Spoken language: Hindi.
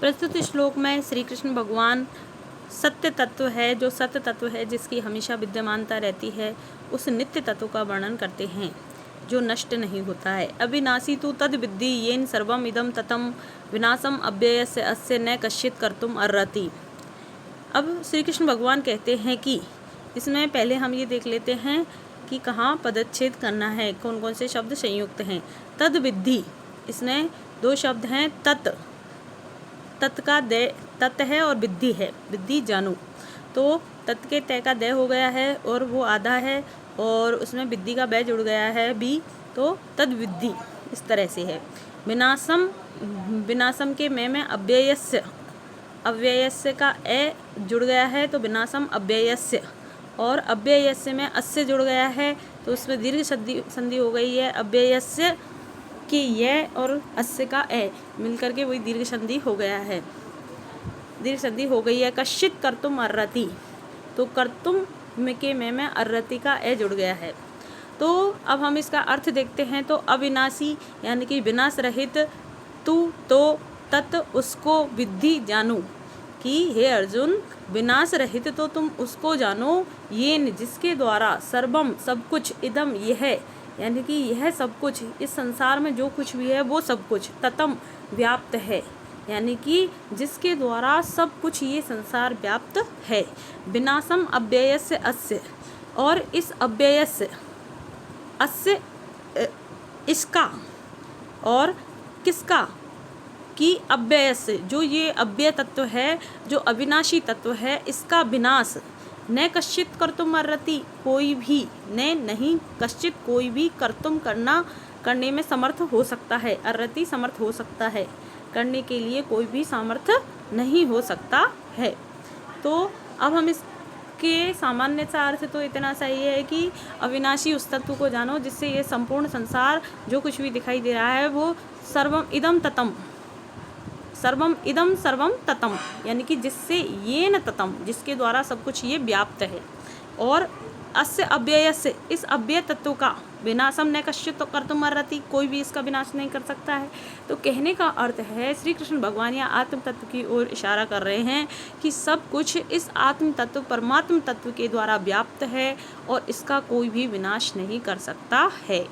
प्रस्तुत श्लोक में श्री कृष्ण भगवान सत्य तत्व है, जो सत्य तत्व है जिसकी हमेशा विद्यमानता रहती है, उस नित्य तत्व का वर्णन करते हैं जो नष्ट नहीं होता है। अविनाशी तु तद विद्धि येन सर्वम इदम ततम विनाशम अव्ययस्य अस्य न कश्चित् कर्तुम अर्हति। अब श्री कृष्ण भगवान कहते हैं कि इसमें पहले हम ये देख लेते हैं कि कहाँ पदच्छेद करना है, कौन कौन से शब्द संयुक्त हैं। तद विद्धि, इसमें दो शब्द हैं। तत् का दे तत् है और विद्धि है, विद्धि जानू। तो तत् के तय का दय हो गया है और वो आधा है, और उसमें विद्धि का बै जुड़ गया है बी, तो तद विद्धि इस तरह से है। विनाशम, विनाशम के में अव्ययस्य, अव्ययस्य का ए जुड़ गया है तो विनाशम अव्ययस्य, और अव्ययस्य में अस्य जुड़ गया है तो उसमें दीर्घ संधि हो गई है। अव्ययस्य कि ये और अस्य का ए मिलकर के वही दीर्घ संधि हो गया है, दीर्घ संधि हो गई है। कश्चित् कर्तुम अर्हति, तो कर्तुम के में अर्हति का ए जुड़ गया है। तो अब हम इसका अर्थ देखते हैं। तो अविनाशी यानी कि विनाश रहित, तू तो तत् उसको विद्धि जानू, कि हे अर्जुन विनाश रहित तो तुम उसको जानो, ये जिसके द्वारा सर्वम सब कुछ, इदम यह यानी कि यह सब कुछ, इस संसार में जो कुछ भी है वो सब कुछ, ततम व्याप्त है, यानी कि जिसके द्वारा सब कुछ ये संसार व्याप्त है। विनाशम अव्ययस्य अस्य, और इस अव्ययस्य अस्य इसका और किसका, कि अव्ययस्य जो ये अव्यय तत्व है, जो अविनाशी तत्व है, इसका विनाश न कश्चित् कर्तुम अर्हति, कोई भी न नहीं, कश्चित् कोई भी, कर्तुम करने में समर्थ हो सकता है, अर्हति समर्थ हो सकता है, करने के लिए कोई भी सामर्थ्य नहीं हो सकता है। तो अब हम इसके सामान्य सा अर्थ तो इतना सा ये है कि अविनाशी उस तत्व को जानो जिससे ये संपूर्ण संसार जो कुछ भी दिखाई दे रहा है वो सर्वम इदम ततम, सर्वम इदम सर्वम ततम, यानी कि जिससे ये न ततम, जिसके द्वारा सब कुछ ये व्याप्त है। और अस्य अव्ययस्य, इस अव्यय तत्व का विनाशम न कश्चित् कर्तुम अर्हति, कोई भी इसका विनाश नहीं कर सकता है। तो कहने का अर्थ है श्री कृष्ण भगवान या आत्म तत्व की ओर इशारा कर रहे हैं कि सब कुछ इस आत्म तत्व, परमात्म तत्व के द्वारा व्याप्त है और इसका कोई भी विनाश नहीं कर सकता है।